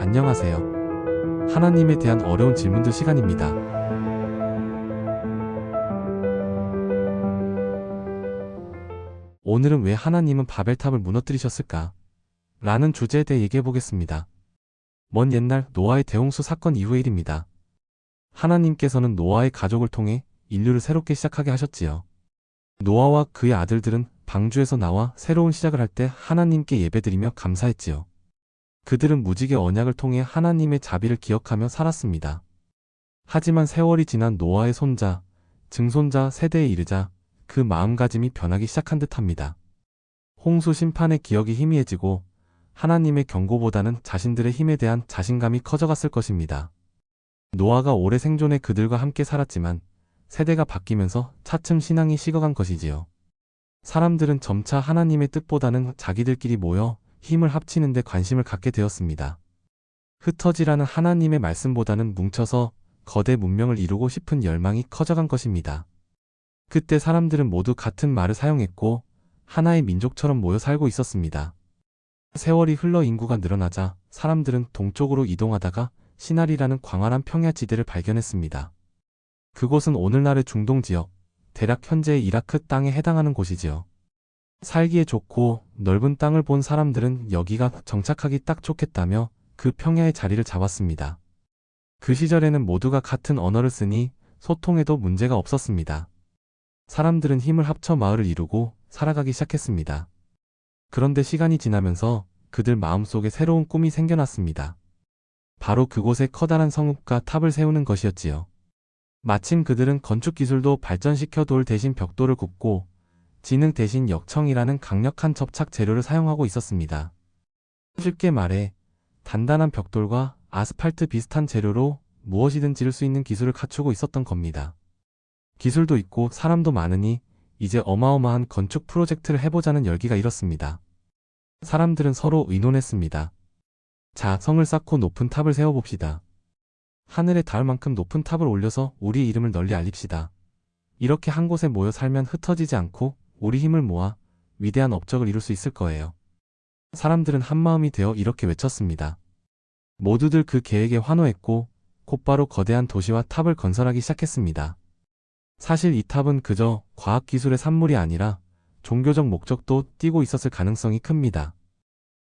안녕하세요. 하나님에 대한 어려운 질문들 시간입니다. 오늘은 왜 하나님은 바벨탑을 무너뜨리셨을까? 라는 주제에 대해 얘기해 보겠습니다. 먼 옛날 노아의 대홍수 사건 이후의 일입니다. 하나님께서는 노아의 가족을 통해 인류를 새롭게 시작하게 하셨지요. 노아와 그의 아들들은 방주에서 나와 새로운 시작을 할 때 하나님께 예배드리며 감사했지요. 그들은 무지개 언약을 통해 하나님의 자비를 기억하며 살았습니다. 하지만 세월이 지난 노아의 손자, 증손자 세대에 이르자 그 마음가짐이 변하기 시작한 듯합니다. 홍수 심판의 기억이 희미해지고 하나님의 경고보다는 자신들의 힘에 대한 자신감이 커져갔을 것입니다. 노아가 오래 생존해 그들과 함께 살았지만 세대가 바뀌면서 차츰 신앙이 식어간 것이지요. 사람들은 점차 하나님의 뜻보다는 자기들끼리 모여 힘을 합치는 데 관심을 갖게 되었습니다. 흩어지라는 하나님의 말씀보다는 뭉쳐서 거대 문명을 이루고 싶은 열망이 커져간 것입니다. 그때 사람들은 모두 같은 말을 사용했고 하나의 민족처럼 모여 살고 있었습니다. 세월이 흘러 인구가 늘어나자 사람들은 동쪽으로 이동하다가 시나리라는 광활한 평야 지대를 발견했습니다. 그곳은 오늘날의 중동 지역, 대략 현재의 이라크 땅에 해당하는 곳이지요. 살기에 좋고 넓은 땅을 본 사람들은 여기가 정착하기 딱 좋겠다며 그 평야의 자리를 잡았습니다. 그 시절에는 모두가 같은 언어를 쓰니 소통에도 문제가 없었습니다. 사람들은 힘을 합쳐 마을을 이루고 살아가기 시작했습니다. 그런데 시간이 지나면서 그들 마음속에 새로운 꿈이 생겨났습니다. 바로 그곳에 커다란 성읍과 탑을 세우는 것이었지요. 마침 그들은 건축 기술도 발전시켜 돌 대신 벽돌을 굽고 진흙 대신 역청이라는 강력한 접착 재료를 사용하고 있었습니다. 쉽게 말해 단단한 벽돌과 아스팔트 비슷한 재료로 무엇이든 지을 수 있는 기술을 갖추고 있었던 겁니다. 기술도 있고 사람도 많으니 이제 어마어마한 건축 프로젝트를 해보자는 열기가 일었습니다. 사람들은 서로 의논했습니다. 자, 성을 쌓고 높은 탑을 세워봅시다. 하늘에 닿을 만큼 높은 탑을 올려서 우리 이름을 널리 알립시다. 이렇게 한 곳에 모여 살면 흩어지지 않고 우리 힘을 모아 위대한 업적을 이룰 수 있을 거예요. 사람들은 한마음이 되어 이렇게 외쳤습니다. 모두들 그 계획에 환호했고 곧바로 거대한 도시와 탑을 건설하기 시작했습니다. 사실 이 탑은 그저 과학기술의 산물이 아니라 종교적 목적도 띠고 있었을 가능성이 큽니다.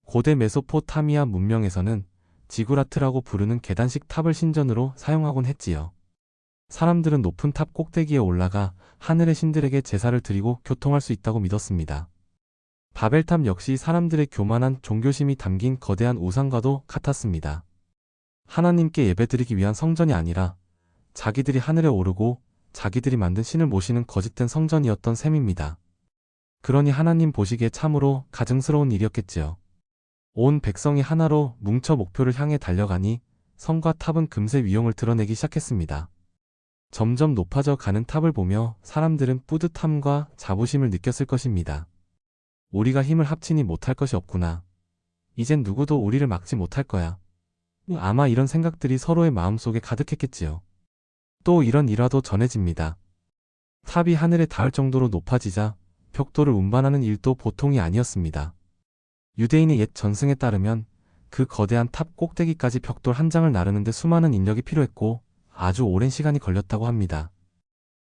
고대 메소포타미아 문명에서는 지구라트라고 부르는 계단식 탑을 신전으로 사용하곤 했지요. 사람들은 높은 탑 꼭대기에 올라가 하늘의 신들에게 제사를 드리고 교통할 수 있다고 믿었습니다. 바벨탑 역시 사람들의 교만한 종교심이 담긴 거대한 우상과도 같았습니다. 하나님께 예배드리기 위한 성전이 아니라 자기들이 하늘에 오르고 자기들이 만든 신을 모시는 거짓된 성전이었던 셈입니다. 그러니 하나님 보시기에 참으로 가증스러운 일이었겠지요. 온 백성이 하나로 뭉쳐 목표를 향해 달려가니 성과 탑은 금세 위용을 드러내기 시작했습니다. 점점 높아져 가는 탑을 보며 사람들은 뿌듯함과 자부심을 느꼈을 것입니다. 우리가 힘을 합치니 못할 것이 없구나. 이젠 누구도 우리를 막지 못할 거야. 아마 이런 생각들이 서로의 마음속에 가득했겠지요. 또 이런 일화도 전해집니다. 탑이 하늘에 닿을 정도로 높아지자 벽돌을 운반하는 일도 보통이 아니었습니다. 유대인의 옛 전승에 따르면 그 거대한 탑 꼭대기까지 벽돌 한 장을 나르는데 수많은 인력이 필요했고 아주 오랜 시간이 걸렸다고 합니다.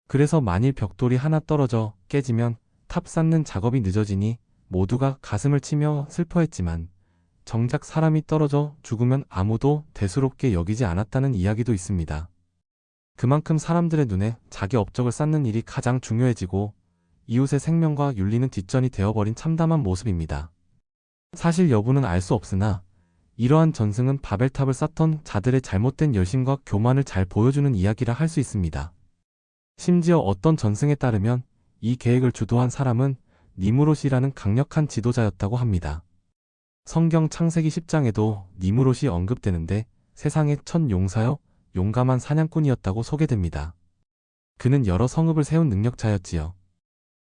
그래서 만일 벽돌이 하나 떨어져 깨지면 탑 쌓는 작업이 늦어지니 모두가 가슴을 치며 슬퍼했지만 정작 사람이 떨어져 죽으면 아무도 대수롭게 여기지 않았다는 이야기도 있습니다. 그만큼 사람들의 눈에 자기 업적을 쌓는 일이 가장 중요해지고 이웃의 생명과 윤리는 뒷전이 되어버린 참담한 모습입니다. 사실 여부는 알 수 없으나 이러한 전승은 바벨탑을 쌓던 자들의 잘못된 열심과 교만을 잘 보여주는 이야기라 할 수 있습니다. 심지어 어떤 전승에 따르면 이 계획을 주도한 사람은 니무롯이라는 강력한 지도자였다고 합니다. 성경 창세기 10장에도 니무롯이 언급되는데 세상의 첫 용사여 용감한 사냥꾼이었다고 소개됩니다. 그는 여러 성읍을 세운 능력자였지요.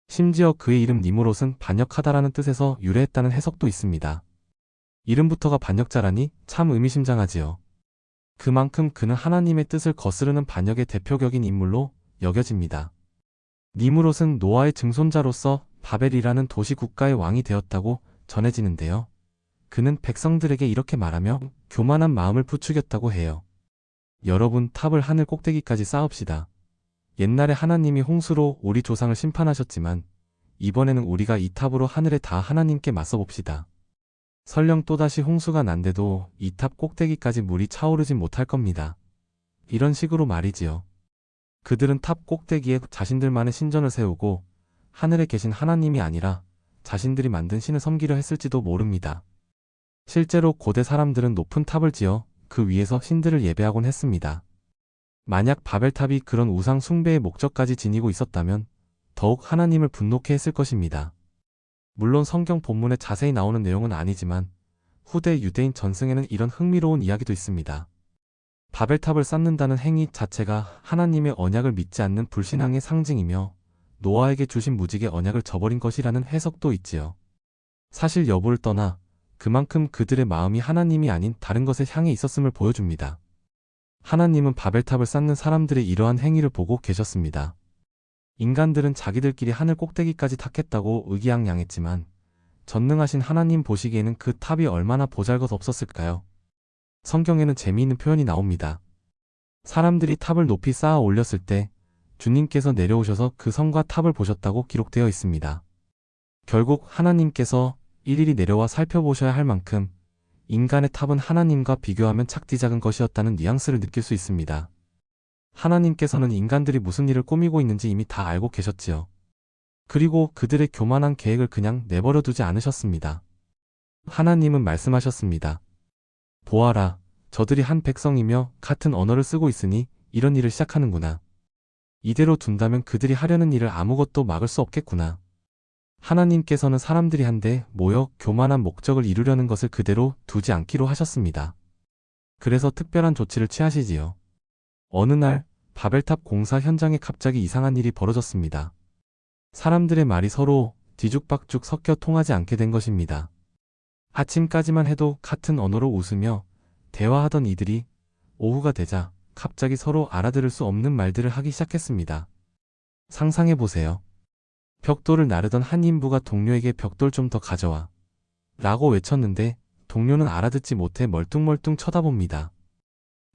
심지어 그의 이름 니무롯은 반역하다라는 뜻에서 유래했다는 해석도 있습니다. 이름부터가 반역자라니 참 의미심장하지요. 그만큼 그는 하나님의 뜻을 거스르는 반역의 대표격인 인물로 여겨집니다. 니무롯은 노아의 증손자로서 바벨이라는 도시 국가의 왕이 되었다고 전해지는데요. 그는 백성들에게 이렇게 말하며 교만한 마음을 부추겼다고 해요. 여러분, 탑을 하늘 꼭대기까지 쌓읍시다. 옛날에 하나님이 홍수로 우리 조상을 심판하셨지만 이번에는 우리가 이 탑으로 하늘에 다 하나님께 맞서봅시다. 설령 또다시 홍수가 난데도 이 탑 꼭대기까지 물이 차오르진 못할 겁니다. 이런 식으로 말이지요. 그들은 탑 꼭대기에 자신들만의 신전을 세우고 하늘에 계신 하나님이 아니라 자신들이 만든 신을 섬기려 했을지도 모릅니다. 실제로 고대 사람들은 높은 탑을 지어 그 위에서 신들을 예배하곤 했습니다. 만약 바벨탑이 그런 우상 숭배의 목적까지 지니고 있었다면 더욱 하나님을 분노케 했을 것입니다. 물론 성경 본문에 자세히 나오는 내용은 아니지만 후대 유대인 전승에는 이런 흥미로운 이야기도 있습니다. 바벨탑을 쌓는다는 행위 자체가 하나님의 언약을 믿지 않는 불신앙의 상징이며 노아에게 주신 무직의 언약을 저버린 것이라는 해석도 있지요. 사실 여부를 떠나 그만큼 그들의 마음이 하나님이 아닌 다른 것에 향해 있었음을 보여줍니다. 하나님은 바벨탑을 쌓는 사람들의 이러한 행위를 보고 계셨습니다. 인간들은 자기들끼리 하늘 꼭대기까지 탔겠다고 의기양양했지만 전능하신 하나님 보시기에는 그 탑이 얼마나 보잘것 없었을까요? 성경에는 재미있는 표현이 나옵니다. 사람들이 탑을 높이 쌓아 올렸을 때 주님께서 내려오셔서 그 성과 탑을 보셨다고 기록되어 있습니다. 결국 하나님께서 일일이 내려와 살펴보셔야 할 만큼 인간의 탑은 하나님과 비교하면 작디 작은 것이었다는 뉘앙스를 느낄 수 있습니다. 하나님께서는 인간들이 무슨 일을 꾸미고 있는지 이미 다 알고 계셨지요. 그리고 그들의 교만한 계획을 그냥 내버려 두지 않으셨습니다. 하나님은 말씀하셨습니다. 보아라, 저들이 한 백성이며 같은 언어를 쓰고 있으니 이런 일을 시작하는구나. 이대로 둔다면 그들이 하려는 일을 아무것도 막을 수 없겠구나. 하나님께서는 사람들이 한데 모여 교만한 목적을 이루려는 것을 그대로 두지 않기로 하셨습니다. 그래서 특별한 조치를 취하시지요. 어느 날 바벨탑 공사 현장에 갑자기 이상한 일이 벌어졌습니다. 사람들의 말이 서로 뒤죽박죽 섞여 통하지 않게 된 것입니다. 아침까지만 해도 같은 언어로 웃으며 대화하던 이들이 오후가 되자 갑자기 서로 알아들을 수 없는 말들을 하기 시작했습니다. 상상해보세요. 벽돌을 나르던 한 인부가 동료에게 벽돌 좀 더 가져와 라고 외쳤는데 동료는 알아듣지 못해 멀뚱멀뚱 쳐다봅니다.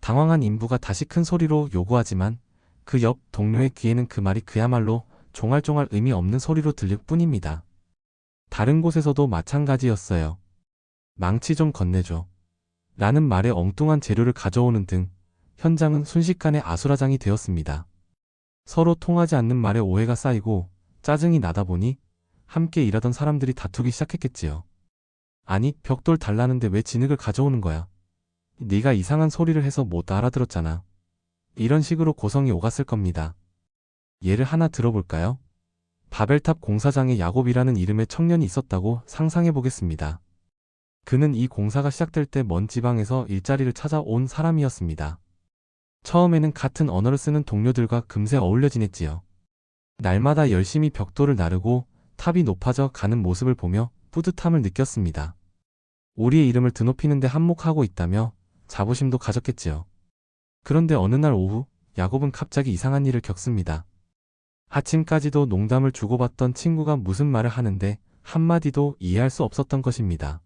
당황한 인부가 다시 큰 소리로 요구하지만 그 옆 동료의 귀에는 그 말이 그야말로 종알종알 의미 없는 소리로 들릴 뿐입니다. 다른 곳에서도 마찬가지였어요. 망치 좀 건네줘 라는 말에 엉뚱한 재료를 가져오는 등 현장은 순식간에 아수라장이 되었습니다. 서로 통하지 않는 말에 오해가 쌓이고 짜증이 나다 보니 함께 일하던 사람들이 다투기 시작했겠지요. 아니, 벽돌 달라는데 왜 진흙을 가져오는 거야? 네가 이상한 소리를 해서 못 알아들었잖아. 이런 식으로 고성이 오갔을 겁니다. 예를 하나 들어볼까요? 바벨탑 공사장에 야곱이라는 이름의 청년이 있었다고 상상해 보겠습니다. 그는 이 공사가 시작될 때 먼 지방에서 일자리를 찾아온 사람이었습니다. 처음에는 같은 언어를 쓰는 동료들과 금세 어울려 지냈지요. 날마다 열심히 벽돌을 나르고 탑이 높아져 가는 모습을 보며 뿌듯함을 느꼈습니다. 우리의 이름을 드높이는 데 한몫하고 있다며 자부심도 가졌겠지요. 그런데 어느 날 오후 야곱은 갑자기 이상한 일을 겪습니다. 아침까지도 농담을 주고받던 친구가 무슨 말을 하는데 한마디도 이해할 수 없었던 것입니다.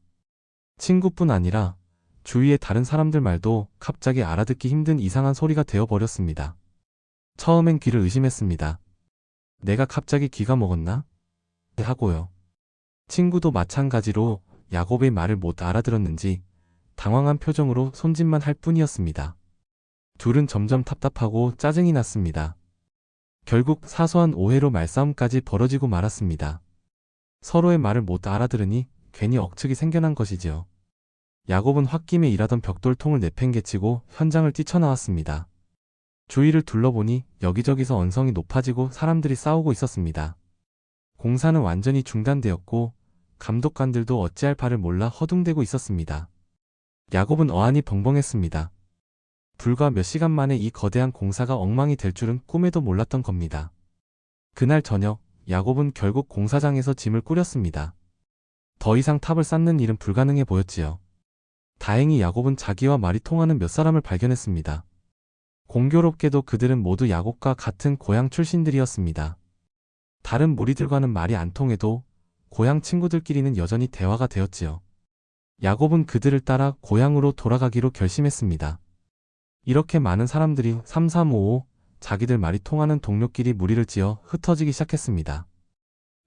친구뿐 아니라 주위의 다른 사람들 말도 갑자기 알아듣기 힘든 이상한 소리가 되어버렸습니다. 처음엔 귀를 의심했습니다. 내가 갑자기 귀가 먹었나? 하고요. 친구도 마찬가지로 야곱의 말을 못 알아들었는지 당황한 표정으로 손짓만 할 뿐이었습니다. 둘은 점점 답답하고 짜증이 났습니다. 결국 사소한 오해로 말싸움까지 벌어지고 말았습니다. 서로의 말을 못 알아들으니 괜히 억측이 생겨난 것이지요. 야곱은 홧김에 일하던 벽돌통을 내팽개치고 현장을 뛰쳐나왔습니다. 주위를 둘러보니 여기저기서 언성이 높아지고 사람들이 싸우고 있었습니다. 공사는 완전히 중단되었고 감독관들도 어찌할 바를 몰라 허둥대고 있었습니다. 야곱은 어안이 벙벙했습니다. 불과 몇 시간 만에 이 거대한 공사가 엉망이 될 줄은 꿈에도 몰랐던 겁니다. 그날 저녁 야곱은 결국 공사장에서 짐을 꾸렸습니다. 더 이상 탑을 쌓는 일은 불가능해 보였지요. 다행히 야곱은 자기와 말이 통하는 몇 사람을 발견했습니다. 공교롭게도 그들은 모두 야곱과 같은 고향 출신들이었습니다. 다른 무리들과는 말이 안 통해도 고향 친구들끼리는 여전히 대화가 되었지요. 야곱은 그들을 따라 고향으로 돌아가기로 결심했습니다. 이렇게 많은 사람들이 3355 자기들 말이 통하는 동료끼리 무리를 지어 흩어지기 시작했습니다.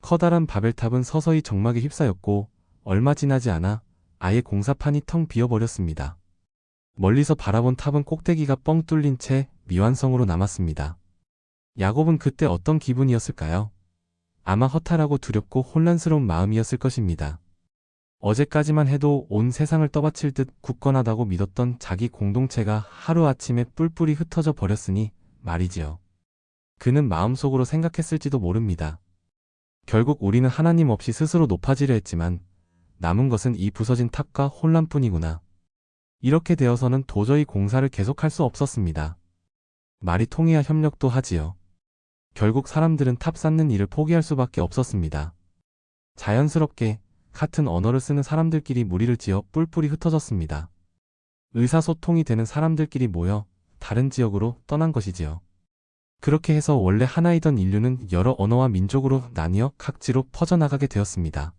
커다란 바벨탑은 서서히 적막에 휩싸였고 얼마 지나지 않아 아예 공사판이 텅 비어버렸습니다. 멀리서 바라본 탑은 꼭대기가 뻥 뚫린 채 미완성으로 남았습니다. 야곱은 그때 어떤 기분이었을까요? 아마 허탈하고 두렵고 혼란스러운 마음이었을 것입니다. 어제까지만 해도 온 세상을 떠받칠 듯 굳건하다고 믿었던 자기 공동체가 하루아침에 뿔뿔이 흩어져 버렸으니 말이지요. 그는 마음속으로 생각했을지도 모릅니다. 결국 우리는 하나님 없이 스스로 높아지려 했지만 남은 것은 이 부서진 탑과 혼란뿐이구나. 이렇게 되어서는 도저히 공사를 계속할 수 없었습니다. 말이 통해야 협력도 하지요. 결국 사람들은 탑 쌓는 일을 포기할 수밖에 없었습니다. 자연스럽게 같은 언어를 쓰는 사람들끼리 무리를 지어 뿔뿔이 흩어졌습니다. 의사소통이 되는 사람들끼리 모여 다른 지역으로 떠난 것이지요. 그렇게 해서 원래 하나이던 인류는 여러 언어와 민족으로 나뉘어 각지로 퍼져나가게 되었습니다.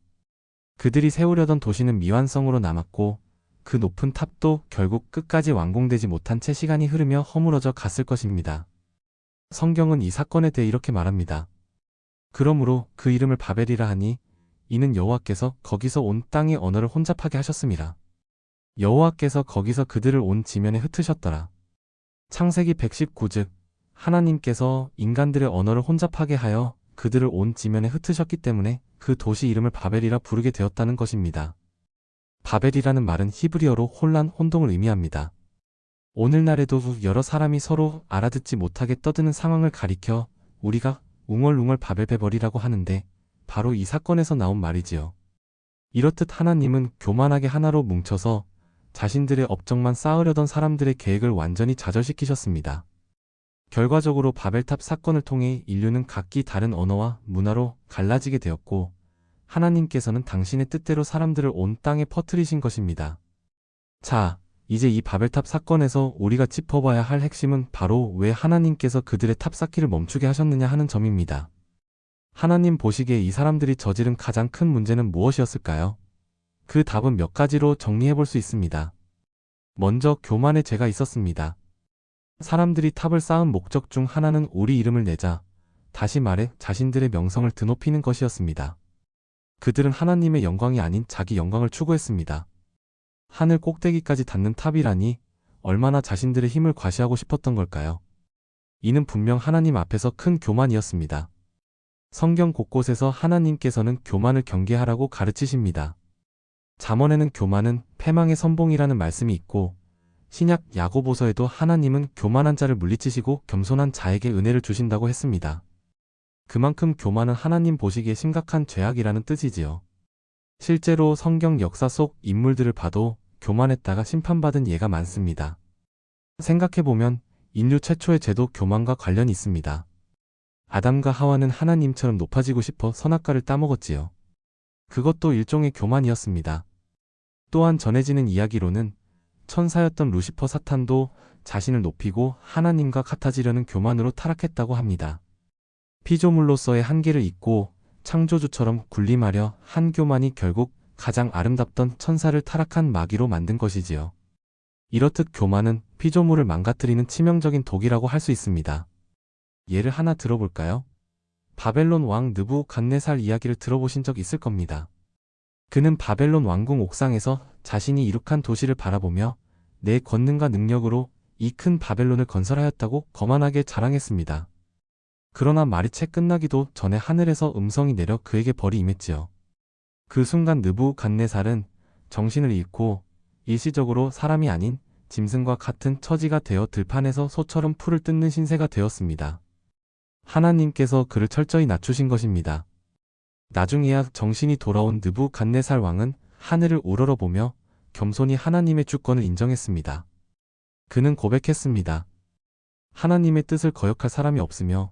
그들이 세우려던 도시는 미완성으로 남았고 그 높은 탑도 결국 끝까지 완공되지 못한 채 시간이 흐르며 허물어져 갔을 것입니다. 성경은 이 사건에 대해 이렇게 말합니다. 그러므로 그 이름을 바벨이라 하니 이는 여호와께서 거기서 온 땅의 언어를 혼잡하게 하셨음이라. 여호와께서 거기서 그들을 온 지면에 흩으셨더라. 창세기 119즉 하나님께서 인간들의 언어를 혼잡하게 하여 그들을 온 지면에 흩으셨기 때문에 그 도시 이름을 바벨이라 부르게 되었다는 것입니다. 바벨이라는 말은 히브리어로 혼란, 혼동을 의미합니다. 오늘날에도 여러 사람이 서로 알아듣지 못하게 떠드는 상황을 가리켜 우리가 웅얼웅얼 바벨베벌이라고 하는데 바로 이 사건에서 나온 말이지요. 이렇듯 하나님은 교만하게 하나로 뭉쳐서 자신들의 업적만 쌓으려던 사람들의 계획을 완전히 좌절시키셨습니다. 결과적으로 바벨탑 사건을 통해 인류는 각기 다른 언어와 문화로 갈라지게 되었고 하나님께서는 당신의 뜻대로 사람들을 온 땅에 퍼뜨리신 것입니다. 자, 이제 이 바벨탑 사건에서 우리가 짚어봐야 할 핵심은 바로 왜 하나님께서 그들의 탑 쌓기를 멈추게 하셨느냐 하는 점입니다. 하나님 보시기에 이 사람들이 저지른 가장 큰 문제는 무엇이었을까요? 그 답은 몇 가지로 정리해 볼 수 있습니다. 먼저 교만의 죄가 있었습니다. 사람들이 탑을 쌓은 목적 중 하나는 우리 이름을 내자, 다시 말해 자신들의 명성을 드높이는 것이었습니다. 그들은 하나님의 영광이 아닌 자기 영광을 추구했습니다. 하늘 꼭대기까지 닿는 탑이라니 얼마나 자신들의 힘을 과시하고 싶었던 걸까요? 이는 분명 하나님 앞에서 큰 교만이었습니다. 성경 곳곳에서 하나님께서는 교만을 경계하라고 가르치십니다. 잠언에는 교만은 패망의 선봉이라는 말씀이 있고 신약 야고보서에도 하나님은 교만한 자를 물리치시고 겸손한 자에게 은혜를 주신다고 했습니다. 그만큼 교만은 하나님 보시기에 심각한 죄악이라는 뜻이지요. 실제로 성경 역사 속 인물들을 봐도 교만했다가 심판받은 예가 많습니다. 생각해보면 인류 최초의 죄도 교만과 관련이 있습니다. 아담과 하와는 하나님처럼 높아지고 싶어 선악과를 따먹었지요. 그것도 일종의 교만이었습니다. 또한 전해지는 이야기로는 천사였던 루시퍼 사탄도 자신을 높이고 하나님과 같아지려는 교만으로 타락했다고 합니다. 피조물로서의 한계를 잊고 창조주처럼 군림하려 한 교만이 결국 가장 아름답던 천사를 타락한 마귀로 만든 것이지요. 이렇듯 교만은 피조물을 망가뜨리는 치명적인 독이라고 할 수 있습니다. 예를 하나 들어볼까요? 바벨론 왕 느부갓네살 이야기를 들어보신 적 있을 겁니다. 그는 바벨론 왕궁 옥상에서 자신이 이룩한 도시를 바라보며 내 권능과 능력으로 이 큰 바벨론을 건설하였다고 거만하게 자랑했습니다. 그러나 말이 채 끝나기도 전에 하늘에서 음성이 내려 그에게 벌이 임했지요. 그 순간 느부갓네살은 정신을 잃고 일시적으로 사람이 아닌 짐승과 같은 처지가 되어 들판에서 소처럼 풀을 뜯는 신세가 되었습니다. 하나님께서 그를 철저히 낮추신 것입니다. 나중에야 정신이 돌아온 느부갓네살 왕은 하늘을 우러러보며 겸손히 하나님의 주권을 인정했습니다. 그는 고백했습니다. 하나님의 뜻을 거역할 사람이 없으며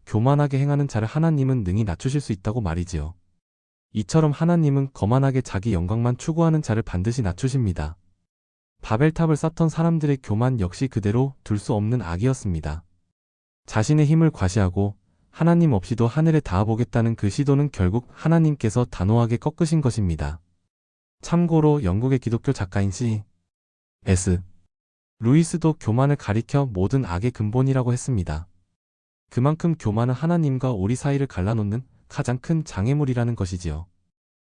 교만하게 행하는 자를 하나님은 능히 낮추실 수 있다고 말이지요. 이처럼 하나님은 거만하게 자기 영광만 추구하는 자를 반드시 낮추십니다. 바벨탑을 쌓던 사람들의 교만 역시 그대로 둘 수 없는 악이었습니다. 자신의 힘을 과시하고 하나님 없이도 하늘에 닿아보겠다는 그 시도는 결국 하나님께서 단호하게 꺾으신 것입니다. 참고로 영국의 기독교 작가인 C.S. 루이스도 교만을 가리켜 모든 악의 근본이라고 했습니다. 그만큼 교만은 하나님과 우리 사이를 갈라놓는 가장 큰 장애물이라는 것이지요.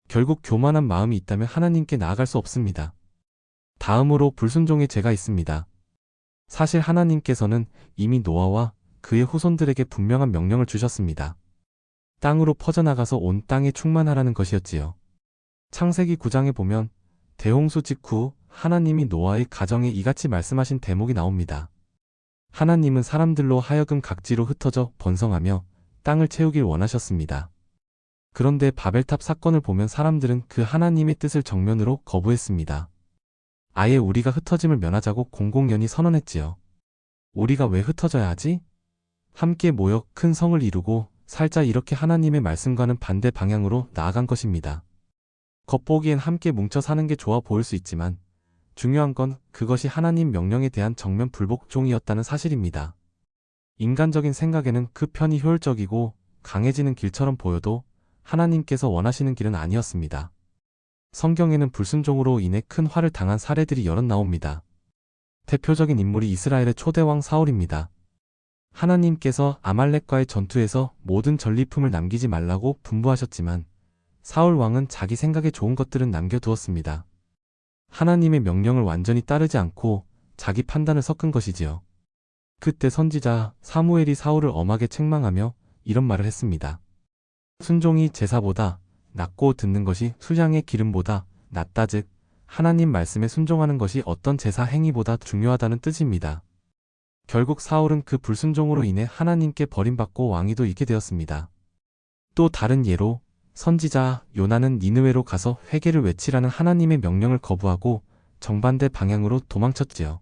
결국 교만한 마음이 있다면 하나님께 나아갈 수 없습니다. 다음으로 불순종의 죄가 있습니다. 사실 하나님께서는 이미 노아와 그의 후손들에게 분명한 명령을 주셨습니다. 땅으로 퍼져나가서 온 땅에 충만하라는 것이었지요. 창세기 9장에 보면 대홍수 직후 하나님이 노아의 가정에 이같이 말씀하신 대목이 나옵니다. 하나님은 사람들로 하여금 각지로 흩어져 번성하며 땅을 채우길 원하셨습니다. 그런데 바벨탑 사건을 보면 사람들은 그 하나님의 뜻을 정면으로 거부했습니다. 아예 우리가 흩어짐을 면하자고 공공연히 선언했지요. 우리가 왜 흩어져야 하지? 함께 모여 큰 성을 이루고 살자, 이렇게 하나님의 말씀과는 반대 방향으로 나아간 것입니다. 겉보기엔 함께 뭉쳐 사는 게 좋아 보일 수 있지만 중요한 건 그것이 하나님 명령에 대한 정면 불복종이었다는 사실입니다. 인간적인 생각에는 그 편이 효율적이고 강해지는 길처럼 보여도 하나님께서 원하시는 길은 아니었습니다. 성경에는 불순종으로 인해 큰 화를 당한 사례들이 여럿 나옵니다. 대표적인 인물이 이스라엘의 초대왕 사울입니다. 하나님께서 아말렉과의 전투에서 모든 전리품을 남기지 말라고 분부하셨지만 사울 왕은 자기 생각에 좋은 것들은 남겨두었습니다. 하나님의 명령을 완전히 따르지 않고 자기 판단을 섞은 것이지요. 그때 선지자 사무엘이 사울을 엄하게 책망하며 이런 말을 했습니다. 순종이 제사보다 낫고 듣는 것이 수량의 기름보다 낫다, 즉 하나님 말씀에 순종하는 것이 어떤 제사 행위보다 중요하다는 뜻입니다. 결국 사울은 그 불순종으로 인해 하나님께 버림받고 왕위도 잃게 되었습니다. 또 다른 예로 선지자 요나는 니느웨로 가서 회개를 외치라는 하나님의 명령을 거부하고 정반대 방향으로 도망쳤지요.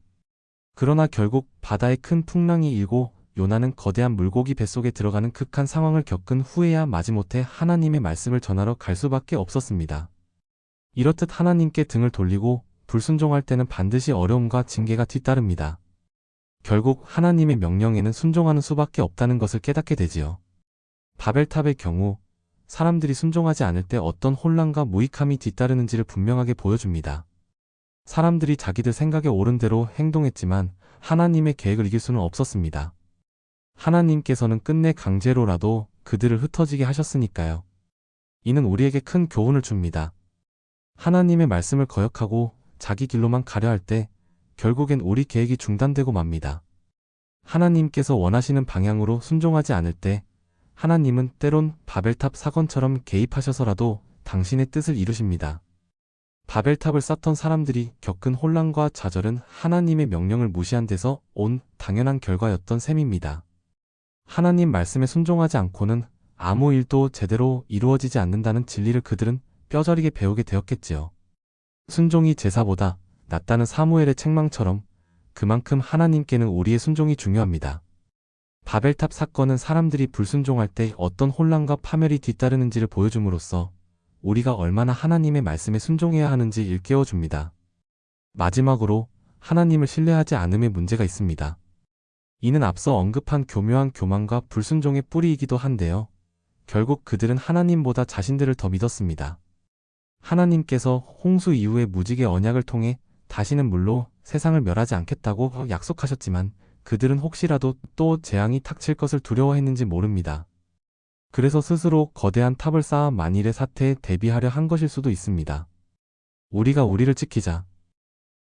그러나 결국 바다에 큰 풍랑이 일고 요나는 거대한 물고기 뱃속에 들어가는 극한 상황을 겪은 후에야 마지못해 하나님의 말씀을 전하러 갈 수밖에 없었습니다. 이렇듯 하나님께 등을 돌리고 불순종할 때는 반드시 어려움과 징계가 뒤따릅니다. 결국 하나님의 명령에는 순종하는 수밖에 없다는 것을 깨닫게 되지요. 바벨탑의 경우 사람들이 순종하지 않을 때 어떤 혼란과 무익함이 뒤따르는지를 분명하게 보여줍니다. 사람들이 자기들 생각에 옳은 대로 행동했지만 하나님의 계획을 이길 수는 없었습니다. 하나님께서는 끝내 강제로라도 그들을 흩어지게 하셨으니까요. 이는 우리에게 큰 교훈을 줍니다. 하나님의 말씀을 거역하고 자기 길로만 가려 할 때 결국엔 우리 계획이 중단되고 맙니다. 하나님께서 원하시는 방향으로 순종하지 않을 때 하나님은 때론 바벨탑 사건처럼 개입하셔서라도 당신의 뜻을 이루십니다. 바벨탑을 쌓던 사람들이 겪은 혼란과 좌절은 하나님의 명령을 무시한 데서 온 당연한 결과였던 셈입니다. 하나님 말씀에 순종하지 않고는 아무 일도 제대로 이루어지지 않는다는 진리를 그들은 뼈저리게 배우게 되었겠지요. 순종이 제사보다 낫다는 사무엘의 책망처럼 그만큼 하나님께는 우리의 순종이 중요합니다. 바벨탑 사건은 사람들이 불순종할 때 어떤 혼란과 파멸이 뒤따르는지를 보여줌으로써 우리가 얼마나 하나님의 말씀에 순종해야 하는지 일깨워줍니다. 마지막으로 하나님을 신뢰하지 않음에 문제가 있습니다. 이는 앞서 언급한 교묘한 교만과 불순종의 뿌리이기도 한데요. 결국 그들은 하나님보다 자신들을 더 믿었습니다. 하나님께서 홍수 이후의 무지개 언약을 통해 다시는 물로 세상을 멸하지 않겠다고 약속하셨지만 그들은 혹시라도 또 재앙이 닥칠 것을 두려워했는지 모릅니다. 그래서 스스로 거대한 탑을 쌓아 만일의 사태에 대비하려 한 것일 수도 있습니다. 우리가 우리를 지키자.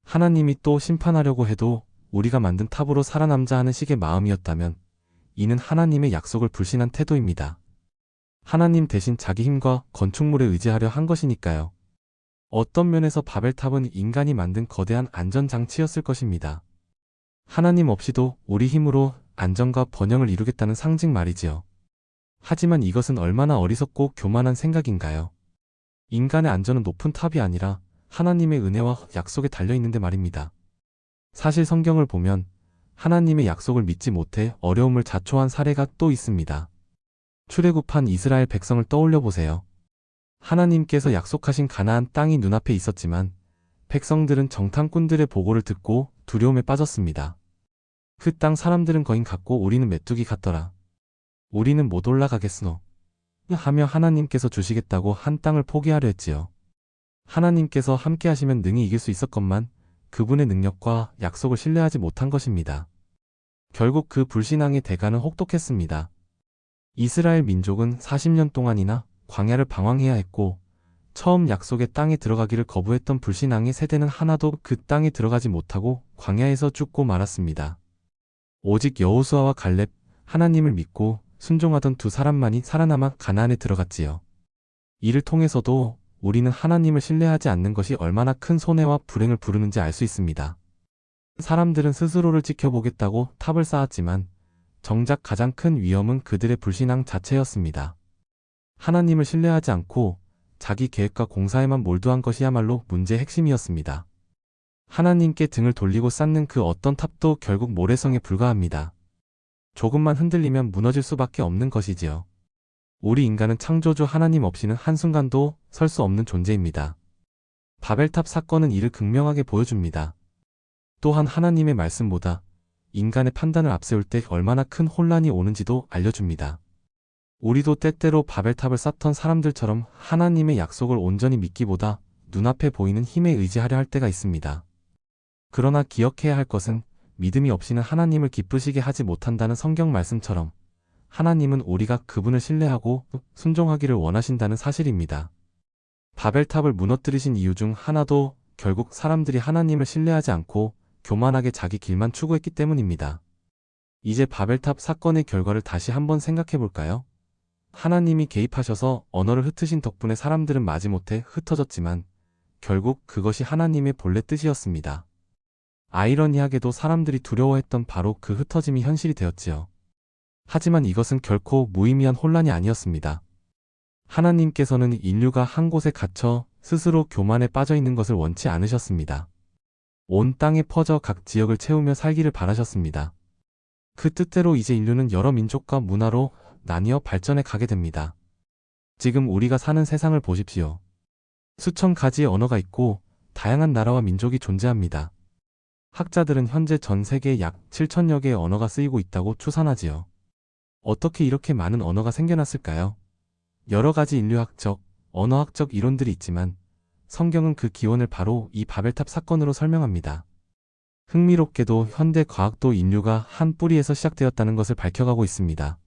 하나님이 또 심판하려고 해도 우리가 만든 탑으로 살아남자 하는 식의 마음이었다면 이는 하나님의 약속을 불신한 태도입니다. 하나님 대신 자기 힘과 건축물에 의지하려 한 것이니까요. 어떤 면에서 바벨탑은 인간이 만든 거대한 안전장치였을 것입니다. 하나님 없이도 우리 힘으로 안정과 번영을 이루겠다는 상징 말이지요. 하지만 이것은 얼마나 어리석고 교만한 생각인가요? 인간의 안전은 높은 탑이 아니라 하나님의 은혜와 약속에 달려있는데 말입니다. 사실 성경을 보면 하나님의 약속을 믿지 못해 어려움을 자초한 사례가 또 있습니다. 출애굽한 이스라엘 백성을 떠올려 보세요. 하나님께서 약속하신 가나안 땅이 눈앞에 있었지만 백성들은 정탐꾼들의 보고를 듣고 두려움에 빠졌습니다. 그 땅 사람들은 거인 같고 우리는 메뚜기 같더라. 우리는 못 올라가겠으노 하며 하나님께서 주시겠다고 한 땅을 포기하려 했지요. 하나님께서 함께 하시면 능히 이길 수 있었건만 그분의 능력과 약속을 신뢰하지 못한 것입니다. 결국 그 불신앙의 대가는 혹독했습니다. 이스라엘 민족은 40년 동안이나 광야를 방황해야 했고 처음 약속의 땅에 들어가기를 거부했던 불신앙의 세대는 하나도 그 땅에 들어가지 못하고 광야에서 죽고 말았습니다. 오직 여호수아와 갈렙, 하나님을 믿고 순종하던 두 사람만이 살아남아 가나안에 들어갔지요. 이를 통해서도 우리는 하나님을 신뢰하지 않는 것이 얼마나 큰 손해와 불행을 부르는지 알 수 있습니다. 사람들은 스스로를 지켜보겠다고 탑을 쌓았지만 정작 가장 큰 위험은 그들의 불신앙 자체였습니다. 하나님을 신뢰하지 않고 자기 계획과 공사에만 몰두한 것이야말로 문제의 핵심이었습니다. 하나님께 등을 돌리고 쌓는 그 어떤 탑도 결국 모래성에 불과합니다. 조금만 흔들리면 무너질 수밖에 없는 것이지요. 우리 인간은 창조주 하나님 없이는 한순간도 설 수 없는 존재입니다. 바벨탑 사건은 이를 극명하게 보여줍니다. 또한 하나님의 말씀보다 인간의 판단을 앞세울 때 얼마나 큰 혼란이 오는지도 알려줍니다. 우리도 때때로 바벨탑을 쌓던 사람들처럼 하나님의 약속을 온전히 믿기보다 눈앞에 보이는 힘에 의지하려 할 때가 있습니다. 그러나 기억해야 할 것은 믿음이 없이는 하나님을 기쁘시게 하지 못한다는 성경 말씀처럼 하나님은 우리가 그분을 신뢰하고 순종하기를 원하신다는 사실입니다. 바벨탑을 무너뜨리신 이유 중 하나도 결국 사람들이 하나님을 신뢰하지 않고 교만하게 자기 길만 추구했기 때문입니다. 이제 바벨탑 사건의 결과를 다시 한번 생각해 볼까요? 하나님이 개입하셔서 언어를 흩으신 덕분에 사람들은 마지못해 흩어졌지만 결국 그것이 하나님의 본래 뜻이었습니다. 아이러니하게도 사람들이 두려워했던 바로 그 흩어짐이 현실이 되었지요. 하지만 이것은 결코 무의미한 혼란이 아니었습니다. 하나님께서는 인류가 한 곳에 갇혀 스스로 교만에 빠져 있는 것을 원치 않으셨습니다. 온 땅에 퍼져 각 지역을 채우며 살기를 바라셨습니다. 그 뜻대로 이제 인류는 여러 민족과 문화로 나뉘어 발전해 가게 됩니다. 지금 우리가 사는 세상을 보십시오. 수천 가지의 언어가 있고 다양한 나라와 민족이 존재합니다. 학자들은 현재 전 세계에 약 7천여 개의 언어가 쓰이고 있다고 추산하지요. 어떻게 이렇게 많은 언어가 생겨났을까요? 여러 가지 인류학적, 언어학적 이론들이 있지만 성경은 그 기원을 바로 이 바벨탑 사건으로 설명합니다. 흥미롭게도 현대 과학도 인류가 한 뿌리에서 시작되었다는 것을 밝혀가고 있습니다.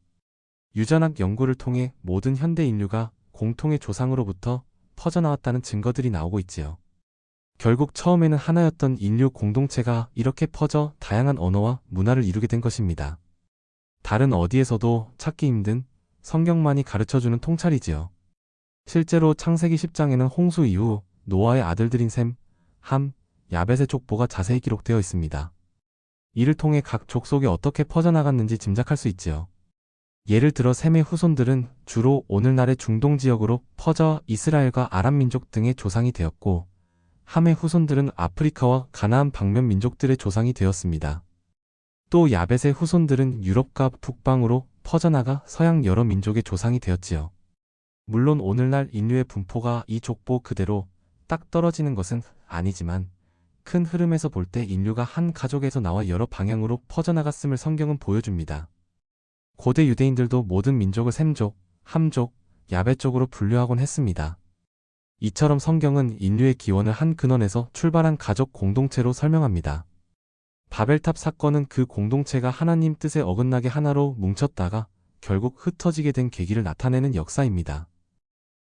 유전학 연구를 통해 모든 현대 인류가 공통의 조상으로부터 퍼져나왔다는 증거들이 나오고 있지요. 결국 처음에는 하나였던 인류 공동체가 이렇게 퍼져 다양한 언어와 문화를 이루게 된 것입니다. 다른 어디에서도 찾기 힘든 성경만이 가르쳐주는 통찰이지요. 실제로 창세기 10장에는 홍수 이후 노아의 아들들인 셈, 함, 야벳의 족보가 자세히 기록되어 있습니다. 이를 통해 각 족속이 어떻게 퍼져나갔는지 짐작할 수 있지요. 예를 들어 셈의 후손들은 주로 오늘날의 중동 지역으로 퍼져 이스라엘과 아람 민족 등의 조상이 되었고, 함의 후손들은 아프리카와 가나안 방면 민족들의 조상이 되었습니다. 또 야벳의 후손들은 유럽과 북방으로 퍼져나가 서양 여러 민족의 조상이 되었지요. 물론 오늘날 인류의 분포가 이 족보 그대로 딱 떨어지는 것은 아니지만 큰 흐름에서 볼 때 인류가 한 가족에서 나와 여러 방향으로 퍼져나갔음을 성경은 보여줍니다. 고대 유대인들도 모든 민족을 셈족, 함족, 야벳족으로 분류하곤 했습니다. 이처럼 성경은 인류의 기원을 한 근원에서 출발한 가족 공동체로 설명합니다. 바벨탑 사건은 그 공동체가 하나님 뜻에 어긋나게 하나로 뭉쳤다가 결국 흩어지게 된 계기를 나타내는 역사입니다.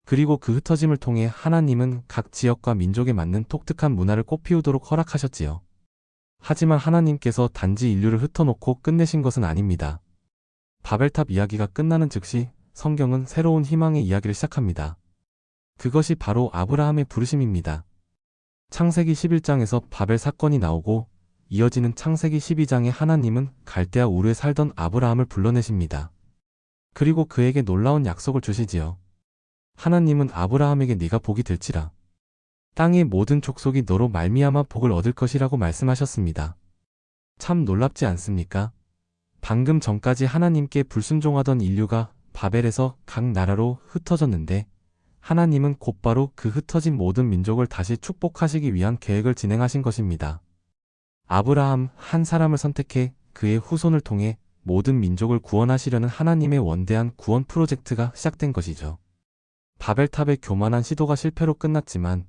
그리고 그 흩어짐을 통해 하나님은 각 지역과 민족에 맞는 독특한 문화를 꽃피우도록 허락하셨지요. 하지만 하나님께서 단지 인류를 흩어놓고 끝내신 것은 아닙니다. 바벨탑 이야기가 끝나는 즉시 성경은 새로운 희망의 이야기를 시작합니다. 그것이 바로 아브라함의 부르심입니다. 창세기 11장에서 바벨 사건이 나오고 이어지는 창세기 12장에 하나님은 갈대아 우르에 살던 아브라함을 불러내십니다. 그리고 그에게 놀라운 약속을 주시지요. 하나님은 아브라함에게 네가 복이 될지라. 땅의 모든 족속이 너로 말미암아 복을 얻을 것이라고 말씀하셨습니다. 참 놀랍지 않습니까? 방금 전까지 하나님께 불순종하던 인류가 바벨에서 각 나라로 흩어졌는데 하나님은 곧바로 그 흩어진 모든 민족을 다시 축복하시기 위한 계획을 진행하신 것입니다. 아브라함 한 사람을 선택해 그의 후손을 통해 모든 민족을 구원하시려는 하나님의 원대한 구원 프로젝트가 시작된 것이죠. 바벨탑의 교만한 시도가 실패로 끝났지만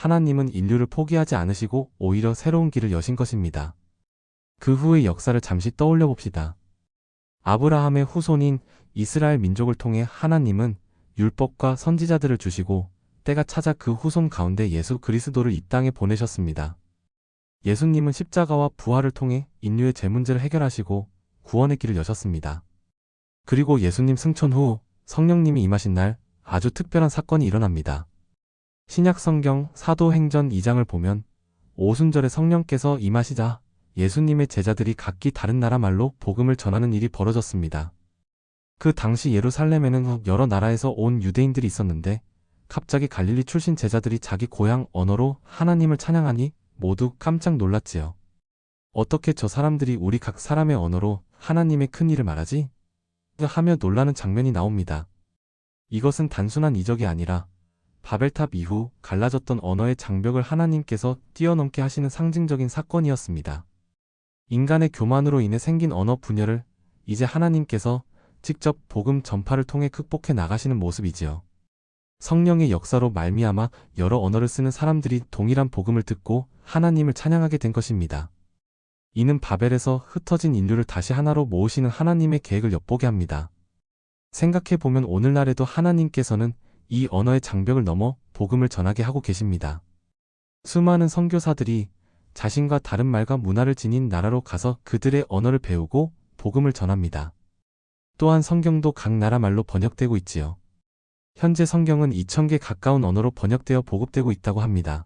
하나님은 인류를 포기하지 않으시고 오히려 새로운 길을 여신 것입니다. 그 후의 역사를 잠시 떠올려 봅시다. 아브라함의 후손인 이스라엘 민족을 통해 하나님은 율법과 선지자들을 주시고 때가 찾아 그 후손 가운데 예수 그리스도를 이 땅에 보내셨습니다. 예수님은 십자가와 부활을 통해 인류의 죄 문제를 해결하시고 구원의 길을 여셨습니다. 그리고 예수님 승천 후 성령님이 임하신 날 아주 특별한 사건이 일어납니다. 신약 성경 사도행전 2장을 보면 오순절에 성령께서 임하시자 예수님의 제자들이 각기 다른 나라 말로 복음을 전하는 일이 벌어졌습니다. 그 당시 예루살렘에는 여러 나라에서 온 유대인들이 있었는데 갑자기 갈릴리 출신 제자들이 자기 고향 언어로 하나님을 찬양하니 모두 깜짝 놀랐지요. 어떻게 저 사람들이 우리 각 사람의 언어로 하나님의 큰 일을 말하지? 하며 놀라는 장면이 나옵니다. 이것은 단순한 이적이 아니라 바벨탑 이후 갈라졌던 언어의 장벽을 하나님께서 뛰어넘게 하시는 상징적인 사건이었습니다. 인간의 교만으로 인해 생긴 언어 분열을 이제 하나님께서 직접 복음 전파를 통해 극복해 나가시는 모습이지요. 성령의 역사로 말미암아 여러 언어를 쓰는 사람들이 동일한 복음을 듣고 하나님을 찬양하게 된 것입니다. 이는 바벨에서 흩어진 인류를 다시 하나로 모으시는 하나님의 계획을 엿보게 합니다. 생각해보면 오늘날에도 하나님께서는 이 언어의 장벽을 넘어 복음을 전하게 하고 계십니다. 수많은 선교사들이 자신과 다른 말과 문화를 지닌 나라로 가서 그들의 언어를 배우고 복음을 전합니다. 또한 성경도 각 나라 말로 번역되고 있지요. 현재 성경은 2000개 가까운 언어로 번역되어 보급되고 있다고 합니다.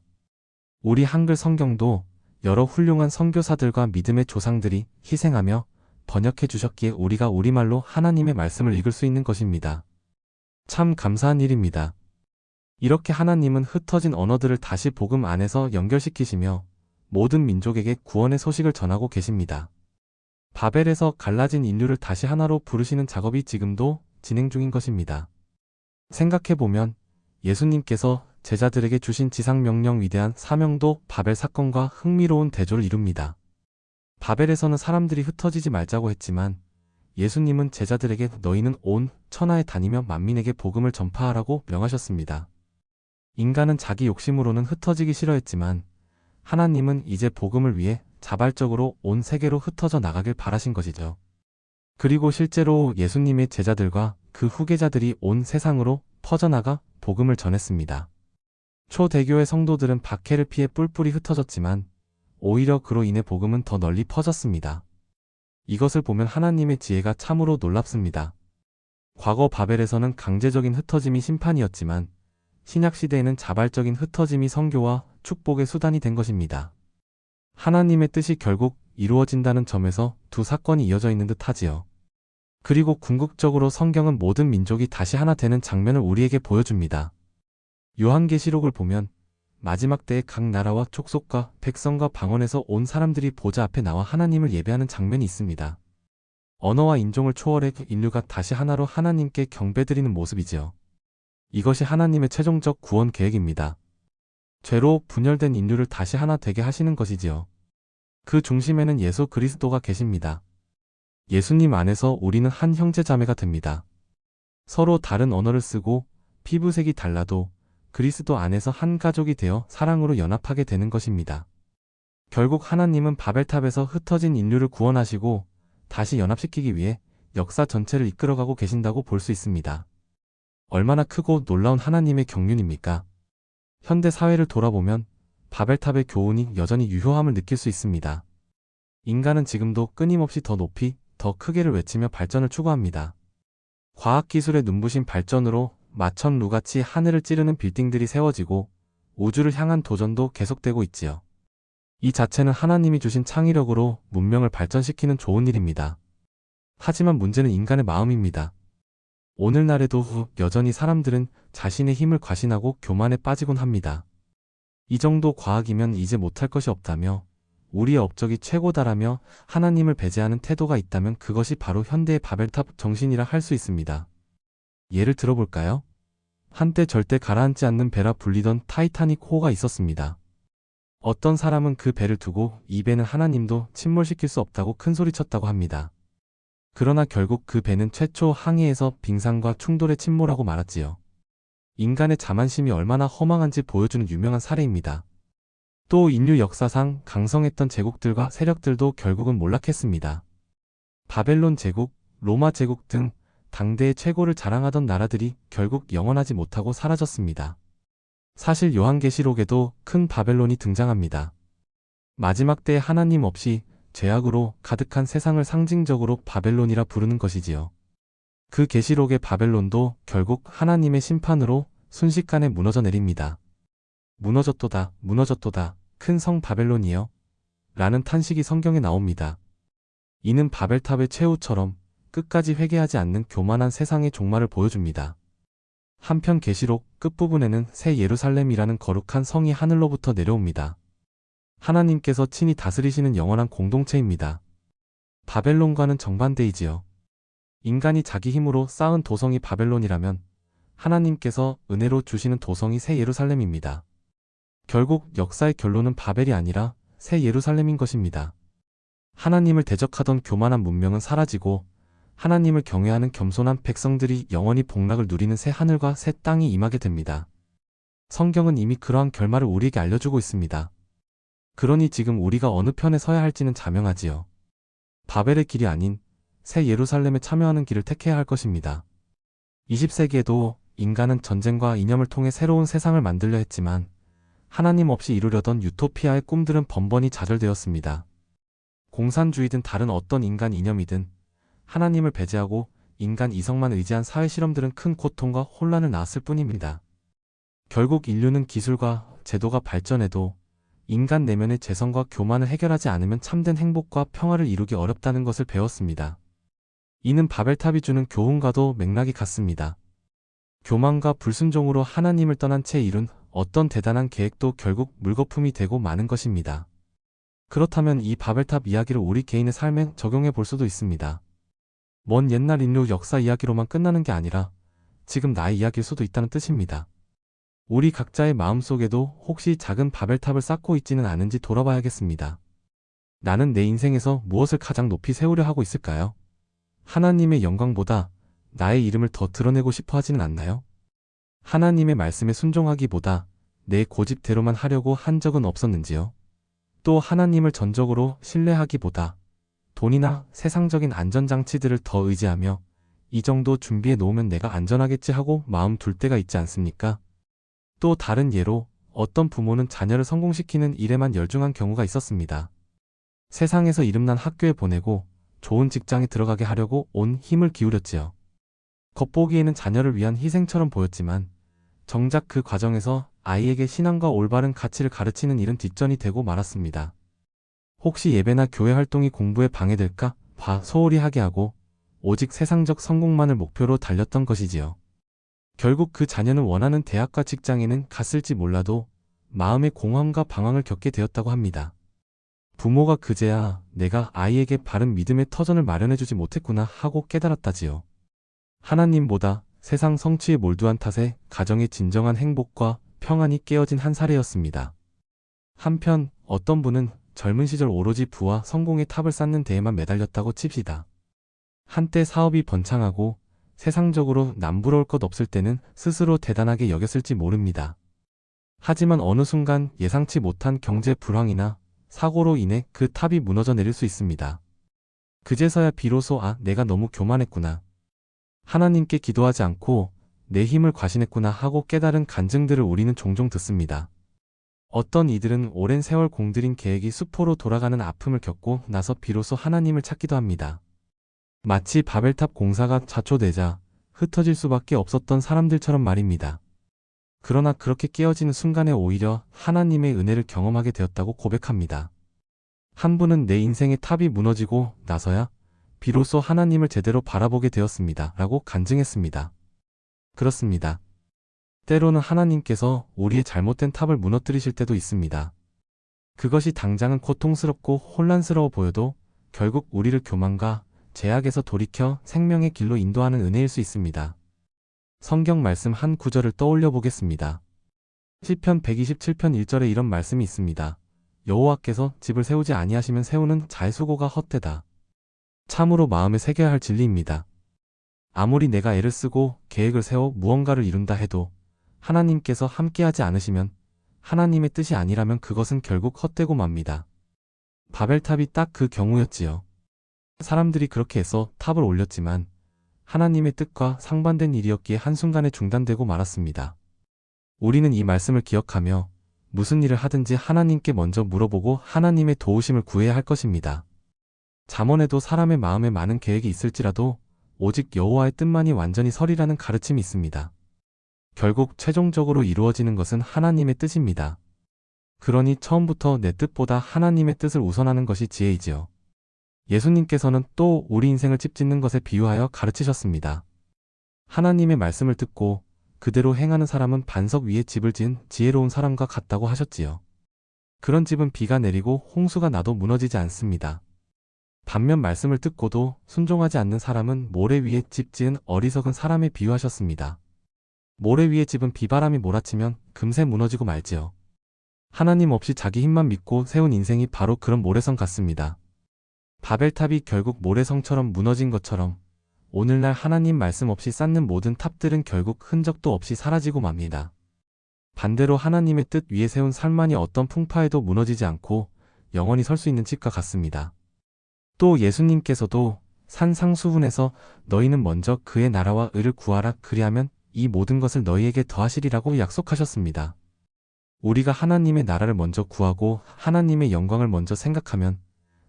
우리 한글 성경도 여러 훌륭한 선교사들과 믿음의 조상들이 희생하며 번역해 주셨기에 우리가 우리말로 하나님의 말씀을 읽을 수 있는 것입니다. 참 감사한 일입니다. 이렇게 하나님은 흩어진 언어들을 다시 복음 안에서 연결시키시며 모든 민족에게 구원의 소식을 전하고 계십니다. 바벨에서 갈라진 인류를 다시 하나로 부르시는 작업이 지금도 진행 중인 것입니다. 생각해보면 예수님께서 제자들에게 주신 지상명령 위대한 사명도 바벨 사건과 흥미로운 대조를 이룹니다. 바벨에서는 사람들이 흩어지지 말자고 했지만 예수님은 제자들에게 너희는 온 천하에 다니며 만민에게 복음을 전파하라고 명하셨습니다. 인간은 자기 욕심으로는 흩어지기 싫어했지만 하나님은 이제 복음을 위해 자발적으로 온 세계로 흩어져 나가길 바라신 것이죠. 그리고 실제로 예수님의 제자들과 그 후계자들이 온 세상으로 퍼져나가 복음을 전했습니다. 초대교회 성도들은 박해를 피해 뿔뿔이 흩어졌지만 오히려 그로 인해 복음은 더 널리 퍼졌습니다. 이것을 보면 하나님의 지혜가 참으로 놀랍습니다. 과거 바벨에서는 강제적인 흩어짐이 심판이었지만 신약시대에는 자발적인 흩어짐이 선교와 축복의 수단이 된 것입니다. 하나님의 뜻이 결국 이루어진다는 점에서 두 사건이 이어져 있는 듯 하지요. 그리고 궁극적으로 성경은 모든 민족이 다시 하나 되는 장면을 우리에게 보여줍니다. 요한계시록을 보면 마지막 때에 각 나라와 족속과 백성과 방언에서 온 사람들이 보좌 앞에 나와 하나님을 예배하는 장면이 있습니다. 언어와 인종을 초월해 인류가 다시 하나로 하나님께 경배드리는 모습이지요. 이것이 하나님의 최종적 구원 계획입니다. 죄로 분열된 인류를 다시 하나 되게 하시는 것이지요. 그 중심에는 예수 그리스도가 계십니다. 예수님 안에서 우리는 한 형제자매가 됩니다. 서로 다른 언어를 쓰고 피부색이 달라도 그리스도 안에서 한 가족이 되어 사랑으로 연합하게 되는 것입니다. 결국 하나님은 바벨탑에서 흩어진 인류를 구원하시고 다시 연합시키기 위해 역사 전체를 이끌어가고 계신다고 볼 수 있습니다. 얼마나 크고 놀라운 하나님의 경륜입니까? 현대 사회를 돌아보면 바벨탑의 교훈이 여전히 유효함을 느낄 수 있습니다. 인간은 지금도 끊임없이 더 높이, 더 크게를 외치며 발전을 추구합니다. 과학기술의 눈부신 발전으로 마천루같이 하늘을 찌르는 빌딩들이 세워지고 우주를 향한 도전도 계속되고 있지요. 이 자체는 하나님이 주신 창의력으로 문명을 발전시키는 좋은 일입니다. 하지만 문제는 인간의 마음입니다. 오늘날에도 여전히 사람들은 자신의 힘을 과신하고 교만에 빠지곤 합니다. 이 정도 과학이면 이제 못할 것이 없다며 우리의 업적이 최고다라며 하나님을 배제하는 태도가 있다면 그것이 바로 현대의 바벨탑 정신이라 할 수 있습니다. 예를 들어볼까요? 한때 절대 가라앉지 않는 배라 불리던 타이타닉 호가 있었습니다. 어떤 사람은 그 배를 두고 이 배는 하나님도 침몰시킬 수 없다고 큰소리쳤다고 합니다. 그러나 결국 그 배는 최초 항해에서 빙산과 충돌에 침몰하고 말았지요. 인간의 자만심이 얼마나 허망한지 보여주는 유명한 사례입니다. 또 인류 역사상 강성했던 제국들과 세력들도 결국은 몰락했습니다. 바벨론 제국, 로마 제국 등 당대의 최고를 자랑하던 나라들이 결국 영원하지 못하고 사라졌습니다. 사실 요한계시록에도 큰 바벨론이 등장합니다. 마지막 때에 하나님 없이 죄악으로 가득한 세상을 상징적으로 바벨론이라 부르는 것이지요. 그 계시록의 바벨론도 결국 하나님의 심판으로 순식간에 무너져 내립니다. 무너졌도다, 무너졌도다, 큰 성 바벨론이여. 라는 탄식이 성경에 나옵니다. 이는 바벨탑의 최후처럼 끝까지 회개하지 않는 교만한 세상의 종말을 보여줍니다. 한편 계시록 끝부분에는 새 예루살렘이라는 거룩한 성이 하늘로부터 내려옵니다. 하나님께서 친히 다스리시는 영원한 공동체입니다. 바벨론과는 정반대이지요. 인간이 자기 힘으로 쌓은 도성이 바벨론이라면 하나님께서 은혜로 주시는 도성이 새 예루살렘입니다. 결국 역사의 결론은 바벨이 아니라 새 예루살렘인 것입니다. 하나님을 대적하던 교만한 문명은 사라지고 하나님을 경외하는 겸손한 백성들이 영원히 복락을 누리는 새 하늘과 새 땅이 임하게 됩니다. 성경은 이미 그러한 결말을 우리에게 알려주고 있습니다. 그러니 지금 우리가 어느 편에 서야 할지는 자명하지요. 바벨의 길이 아닌 새 예루살렘에 참여하는 길을 택해야 할 것입니다. 20세기에도 인간은 전쟁과 이념을 통해 새로운 세상을 만들려 했지만 하나님 없이 이루려던 유토피아의 꿈들은 번번이 좌절되었습니다. 공산주의든 다른 어떤 인간 이념이든 하나님을 배제하고 인간 이성만 의지한 사회 실험들은 큰 고통과 혼란을 낳았을 뿐입니다. 결국 인류는 기술과 제도가 발전해도 인간 내면의 재성과 교만을 해결하지 않으면 참된 행복과 평화를 이루기 어렵다는 것을 배웠습니다. 이는 바벨탑이 주는 교훈과도 맥락이 같습니다. 교만과 불순종으로 하나님을 떠난 채 이룬 어떤 대단한 계획도 결국 물거품이 되고 마는 것입니다. 그렇다면 이 바벨탑 이야기를 우리 개인의 삶에 적용해 볼 수도 있습니다. 먼 옛날 인류 역사 이야기로만 끝나는 게 아니라 지금 나의 이야기일 수도 있다는 뜻입니다. 우리 각자의 마음속에도 혹시 작은 바벨탑을 쌓고 있지는 않은지 돌아봐야겠습니다. 나는 내 인생에서 무엇을 가장 높이 세우려 하고 있을까요? 하나님의 영광보다 나의 이름을 더 드러내고 싶어 하지는 않나요? 하나님의 말씀에 순종하기보다 내 고집대로만 하려고 한 적은 없었는지요? 또 하나님을 전적으로 신뢰하기보다 돈이나 세상적인 안전장치들을 더 의지하며 이 정도 준비해 놓으면 내가 안전하겠지 하고 마음 둘 때가 있지 않습니까? 또 다른 예로 어떤 부모는 자녀를 성공시키는 일에만 열중한 경우가 있었습니다. 세상에서 이름난 학교에 보내고 좋은 직장에 들어가게 하려고 온 힘을 기울였지요. 겉보기에는 자녀를 위한 희생처럼 보였지만 정작 그 과정에서 아이에게 신앙과 올바른 가치를 가르치는 일은 뒷전이 되고 말았습니다. 혹시 예배나 교회 활동이 공부에 방해될까 봐 소홀히 하게 하고 오직 세상적 성공만을 목표로 달렸던 것이지요. 결국 그 자녀는 원하는 대학과 직장에는 갔을지 몰라도 마음의 공허함과 방황을 겪게 되었다고 합니다. 부모가 그제야 내가 아이에게 바른 믿음의 터전을 마련해주지 못했구나 하고 깨달았다지요. 하나님보다 세상 성취에 몰두한 탓에 가정의 진정한 행복과 평안이 깨어진 한 사례였습니다. 한편 어떤 분은 젊은 시절 오로지 부와 성공의 탑을 쌓는 데에만 매달렸다고 칩시다. 한때 사업이 번창하고 세상적으로 남부러울 것 없을 때는 스스로 대단하게 여겼을지 모릅니다. 하지만 어느 순간 예상치 못한 경제 불황이나 사고로 인해 그 탑이 무너져 내릴 수 있습니다. 그제서야 비로소 내가 너무 교만했구나. 하나님께 기도하지 않고 내 힘을 과신했구나 하고 깨달은 간증들을 우리는 종종 듣습니다. 어떤 이들은 오랜 세월 공들인 계획이 수포로 돌아가는 아픔을 겪고 나서 비로소 하나님을 찾기도 합니다. 마치 바벨탑 공사가 좌초되자 흩어질 수밖에 없었던 사람들처럼 말입니다. 그러나 그렇게 깨어지는 순간에 오히려 하나님의 은혜를 경험하게 되었다고 고백합니다. 한 분은 내 인생의 탑이 무너지고 나서야 비로소 하나님을 제대로 바라보게 되었습니다. 라고 간증했습니다. 그렇습니다. 때로는 하나님께서 우리의 잘못된 탑을 무너뜨리실 때도 있습니다. 그것이 당장은 고통스럽고 혼란스러워 보여도 결국 우리를 교만과 죄악에서 돌이켜 생명의 길로 인도하는 은혜일 수 있습니다. 성경 말씀 한 구절을 떠올려 보겠습니다. 시편 127편 1절에 이런 말씀이 있습니다. 여호와께서 집을 세우지 아니하시면 세우는 자의 수고가 헛되다. 참으로 마음에 새겨야 할 진리입니다. 아무리 내가 애를 쓰고 계획을 세워 무언가를 이룬다 해도 하나님께서 함께하지 않으시면, 하나님의 뜻이 아니라면 그것은 결국 헛되고 맙니다. 바벨탑이 딱 그 경우였지요. 사람들이 그렇게 해서 탑을 올렸지만 하나님의 뜻과 상반된 일이었기에 한순간에 중단되고 말았습니다. 우리는 이 말씀을 기억하며 무슨 일을 하든지 하나님께 먼저 물어보고 하나님의 도우심을 구해야 할 것입니다. 잠언에도 사람의 마음에 많은 계획이 있을지라도 오직 여호와의 뜻만이 완전히 서리라는 가르침이 있습니다. 결국 최종적으로 이루어지는 것은 하나님의 뜻입니다. 그러니 처음부터 내 뜻보다 하나님의 뜻을 우선하는 것이 지혜이지요. 예수님께서는 또 우리 인생을 집 짓는 것에 비유하여 가르치셨습니다. 하나님의 말씀을 듣고 그대로 행하는 사람은 반석 위에 집을 지은 지혜로운 사람과 같다고 하셨지요. 그런 집은 비가 내리고 홍수가 나도 무너지지 않습니다. 반면 말씀을 듣고도 순종하지 않는 사람은 모래 위에 집 지은 어리석은 사람에 비유하셨습니다. 모래 위에 집은 비바람이 몰아치면 금세 무너지고 말지요. 하나님 없이 자기 힘만 믿고 세운 인생이 바로 그런 모래성 같습니다. 바벨탑이 결국 모래성처럼 무너진 것처럼 오늘날 하나님 말씀 없이 쌓는 모든 탑들은 결국 흔적도 없이 사라지고 맙니다. 반대로 하나님의 뜻 위에 세운 삶만이 어떤 풍파에도 무너지지 않고 영원히 설 수 있는 집과 같습니다. 또 예수님께서도 산상수훈에서 너희는 먼저 그의 나라와 의를 구하라 그리하면 이 모든 것을 너희에게 더하시리라고 약속하셨습니다. 우리가 하나님의 나라를 먼저 구하고 하나님의 영광을 먼저 생각하면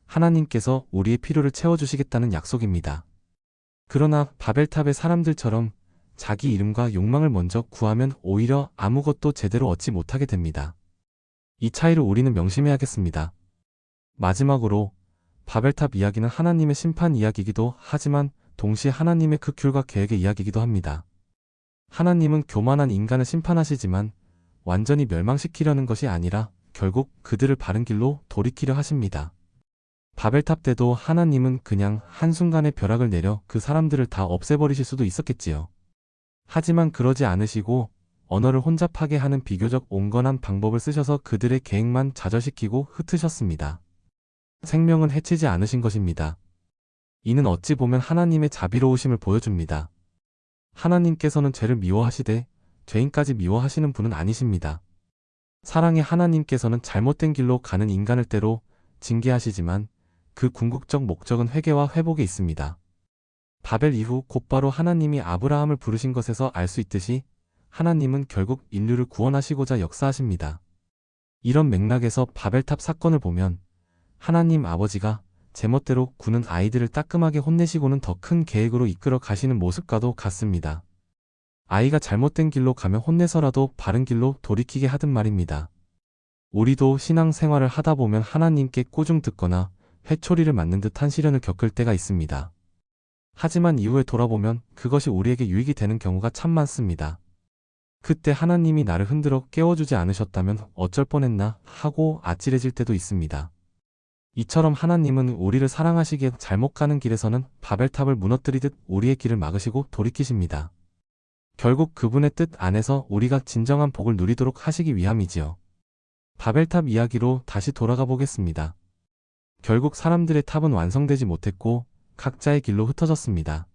하나님께서 우리의 필요를 채워주시겠다는 약속입니다. 그러나 바벨탑의 사람들처럼 자기 이름과 욕망을 먼저 구하면 오히려 아무것도 제대로 얻지 못하게 됩니다. 이 차이를 우리는 명심해야겠습니다. 마지막으로 바벨탑 이야기는 하나님의 심판 이야기이기도 하지만 동시에 하나님의 극률과 계획의 이야기이기도 합니다. 하나님은 교만한 인간을 심판하시지만 완전히 멸망시키려는 것이 아니라 결국 그들을 바른 길로 돌이키려 하십니다. 바벨탑 때도 하나님은 그냥 한순간에 벼락을 내려 그 사람들을 다 없애버리실 수도 있었겠지요. 하지만 그러지 않으시고 언어를 혼잡하게 하는 비교적 온건한 방법을 쓰셔서 그들의 계획만 좌절시키고 흩으셨습니다. 생명은 해치지 않으신 것입니다. 이는 어찌 보면 하나님의 자비로우심을 보여줍니다. 하나님께서는 죄를 미워하시되 죄인까지 미워하시는 분은 아니십니다. 사랑의 하나님께서는 잘못된 길로 가는 인간을 때로 징계하시지만 그 궁극적 목적은 회개와 회복에 있습니다. 바벨 이후 곧바로 하나님이 아브라함을 부르신 것에서 알 수 있듯이 하나님은 결국 인류를 구원하시고자 역사하십니다. 이런 맥락에서 바벨탑 사건을 보면 하나님 아버지가 제멋대로 구는 아이들을 따끔하게 혼내시고는 더 큰 계획으로 이끌어 가시는 모습과도 같습니다. 아이가 잘못된 길로 가면 혼내서라도 바른 길로 돌이키게 하든 말입니다. 우리도 신앙생활을 하다 보면 하나님께 꾸중 듣거나 회초리를 맞는 듯한 시련을 겪을 때가 있습니다. 하지만 이후에 돌아보면 그것이 우리에게 유익이 되는 경우가 참 많습니다. 그때 하나님이 나를 흔들어 깨워주지 않으셨다면 어쩔 뻔했나 하고 아찔해질 때도 있습니다. 이처럼 하나님은 우리를 사랑하시기에 잘못 가는 길에서는 바벨탑을 무너뜨리듯 우리의 길을 막으시고 돌이키십니다. 결국 그분의 뜻 안에서 우리가 진정한 복을 누리도록 하시기 위함이지요. 바벨탑 이야기로 다시 돌아가 보겠습니다. 결국 사람들의 탑은 완성되지 못했고 각자의 길로 흩어졌습니다.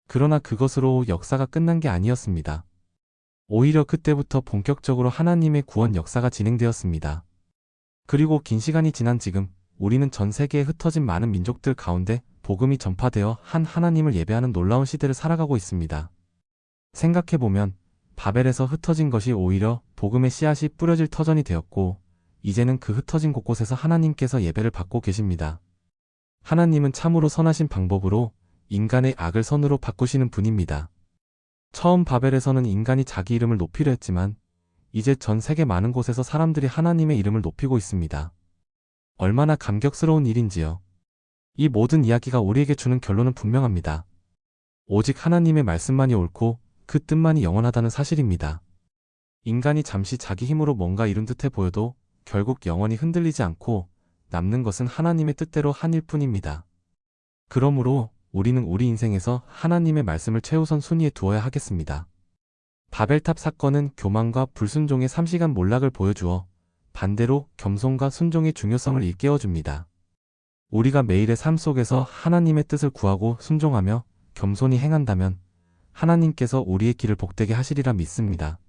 그러나 그것으로 역사가 끝난 게 아니었습니다. 오히려 그때부터 본격적으로 하나님의 구원 역사가 진행되었습니다. 그리고 긴 시간이 지난 지금 우리는 전 세계에 흩어진 많은 민족들 가운데 복음이 전파되어 한 하나님을 예배하는 놀라운 시대를 살아가고 있습니다. 생각해보면 바벨에서 흩어진 것이 오히려 복음의 씨앗이 뿌려질 터전이 되었고 이제는 그 흩어진 곳곳에서 하나님께서 예배를 받고 계십니다. 하나님은 참으로 선하신 방법으로 인간의 악을 선으로 바꾸시는 분입니다. 처음 바벨에서는 인간이 자기 이름을 높이려 했지만 이제 전 세계 많은 곳에서 사람들이 하나님의 이름을 높이고 있습니다. 얼마나 감격스러운 일인지요. 이 모든 이야기가 우리에게 주는 결론은 분명합니다. 오직 하나님의 말씀만이 옳고 그 뜻만이 영원하다는 사실입니다. 인간이 잠시 자기 힘으로 뭔가 이룬 듯해 보여도 결국 영원히 흔들리지 않고 남는 것은 하나님의 뜻대로 한일 뿐입니다. 그러므로 우리는 우리 인생에서 하나님의 말씀을 최우선 순위에 두어야 하겠습니다. 바벨탑 사건은 교만과 불순종의 3시간 몰락을 보여주어 반대로 겸손과 순종의 중요성을 일깨워줍니다. 우리가 매일의 삶 속에서 하나님의 뜻을 구하고 순종하며 겸손히 행한다면 하나님께서 우리의 길을 복되게 하시리라 믿습니다.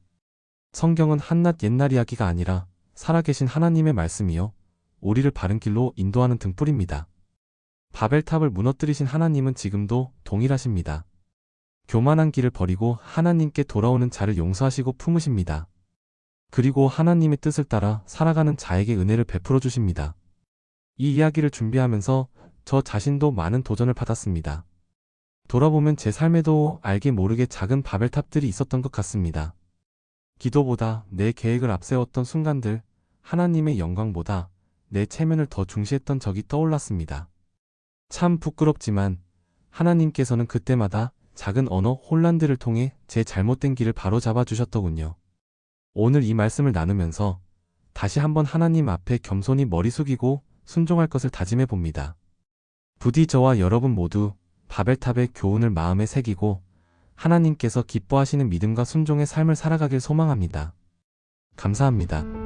성경은 한낱 옛날 이야기가 아니라 살아계신 하나님의 말씀이요. 우리를 바른 길로 인도하는 등불입니다. 바벨탑을 무너뜨리신 하나님은 지금도 동일하십니다. 교만한 길을 버리고 하나님께 돌아오는 자를 용서하시고 품으십니다. 그리고 하나님의 뜻을 따라 살아가는 자에게 은혜를 베풀어 주십니다. 이 이야기를 준비하면서 저 자신도 많은 도전을 받았습니다. 돌아보면 제 삶에도 알게 모르게 작은 바벨탑들이 있었던 것 같습니다. 기도보다 내 계획을 앞세웠던 순간들, 하나님의 영광보다 내 체면을 더 중시했던 적이 떠올랐습니다. 참 부끄럽지만 하나님께서는 그때마다 작은 언어 혼란들을 통해 제 잘못된 길을 바로잡아 주셨더군요. 오늘 이 말씀을 나누면서 다시 한번 하나님 앞에 겸손히 머리 숙이고 순종할 것을 다짐해 봅니다. 부디 저와 여러분 모두 바벨탑의 교훈을 마음에 새기고 하나님께서 기뻐하시는 믿음과 순종의 삶을 살아가길 소망합니다. 감사합니다.